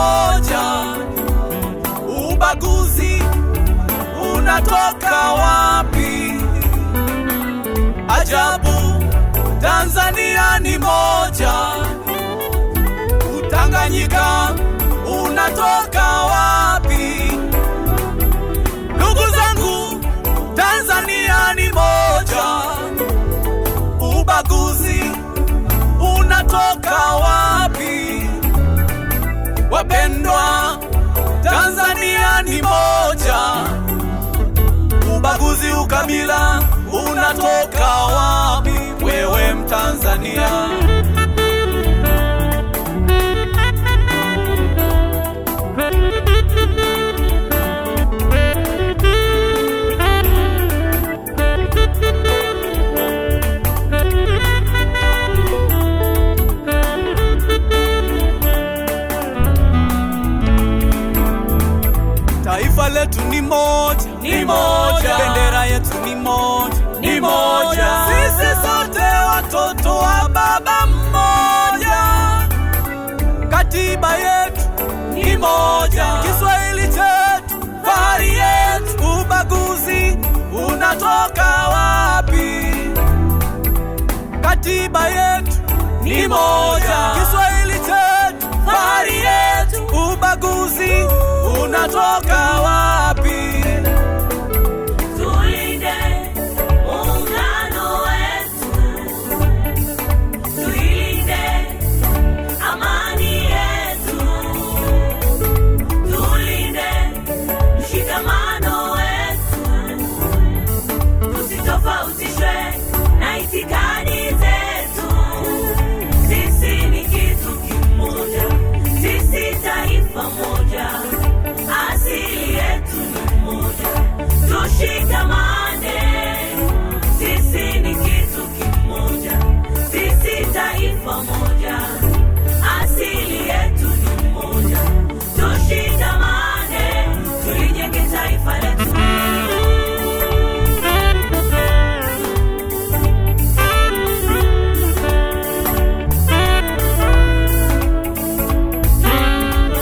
moja. Ubaguzi unatoka wapi? Ajabu, Tanzania ni moja. Utanganyika unatoka wapi? Ndugu zangu, Tanzania ni moja. Ubaguzi unatoka wapi? Wapendwa, Tanzania ni moja. Ubaguzi, ukabila unatoka wapi? Wewe Mtanzania, taifa letu ni moja, ni moja. Bendera yetu ni moja, ni moja. Sisi sote watoto wa baba mmoja. Katiba yetu ni moja. Kiswahili chetu fahari yetu. Ubaguzi unatoka wapi? Katiba yetu ni moja. Kiswahili chetu fahari yetu. Ubaguzi unatoka wapi? Tulinde muungano wetu, tulinde amani yetu, tulinde mshikamano wetu, tusitofautishwe na itikadi zetu. Sisi ni kitu kimoja, sisi taifa moja, asili yetu ni moja, tushikamane. Sisi ni kitu kimoja, sisi taifa moja, asili yetu ni moja, tushikamane, tulijenge taifa letu.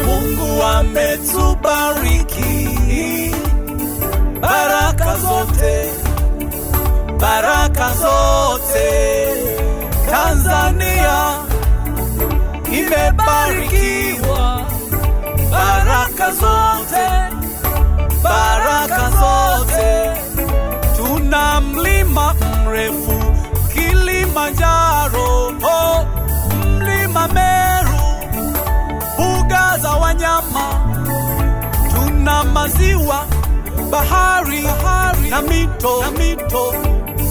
Mungu ametubariki baraka zote, baraka zote. Tanzania imebarikiwa baraka zote, baraka zote. Tuna mlima mrefu Kilimanjaro, oh, mlima Meru, mbuga za wanyama. Tuna maziwa, bahari na mito,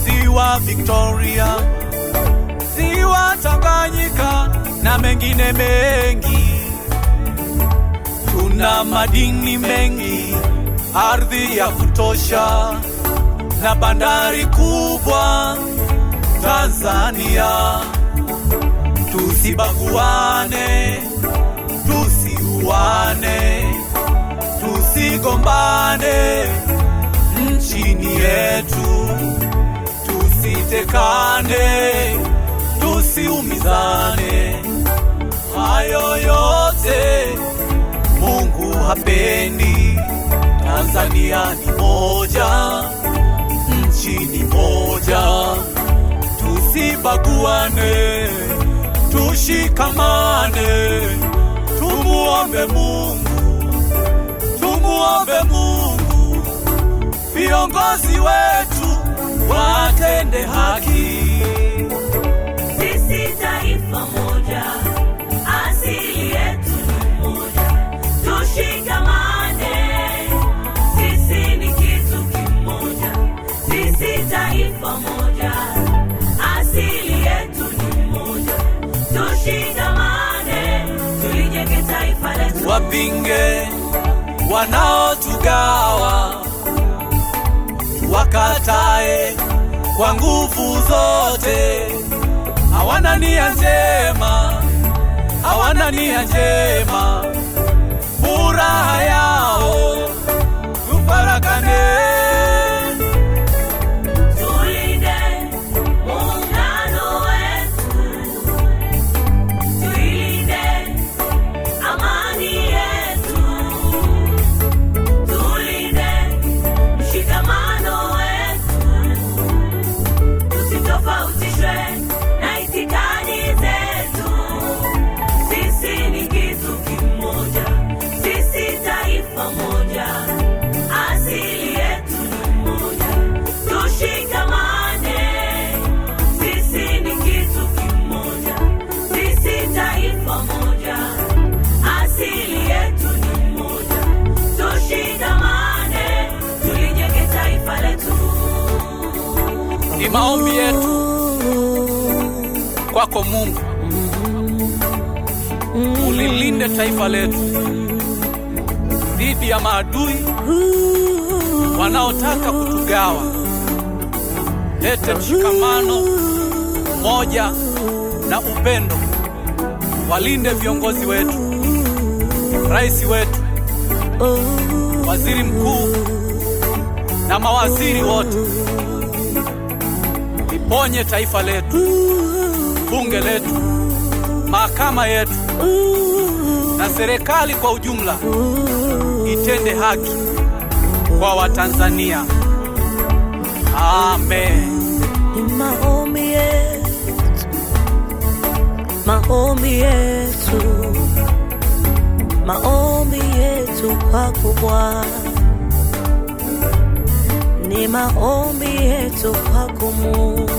ziwa Victoria, ziwa Tanganyika na mengine mengi. Tuna madini mengi, ardhi ya kutosha na bandari kubwa. Tanzania, tusibaguane, tusiuane, tusigombane nchini yetu, tusitekane, tusiumizane. Hayo yote Mungu hapendi. Tanzania ni moja, nchi ni moja. Tusibaguane, tushikamane, tumuombe Mungu, tumuombe Mungu. Viongozi wetu watende haki. Sisi taifa moja, asili yetu ni moja, tushikamane. Sisi ni kitu kimoja, sisi taifa moja, asili yetu ni moja, tushikamane, tulijenge taifa letu. Wapinge wanaotugawa, wakatae kwa nguvu zote. Hawana nia njema, hawana nia njema. Furaha yao tufarakane. Tulinde muungano wetu, tulinde amani yetu. Ni maombi yetu kwako Mungu, ulilinde taifa letu dhidi ya maadui wanaotaka kutugawa. Lete mshikamano, umoja na upendo. Walinde viongozi wetu, rais wetu, waziri mkuu na mawaziri wote. Liponye taifa letu, bunge letu, mahakama yetu na serikali kwa ujumla. Itende haki kwa Watanzania. Amen. Ni maombi yetu, maombi yetu, maombi yetu kwako Bwana. Ni maombi yetu kwako Mungu.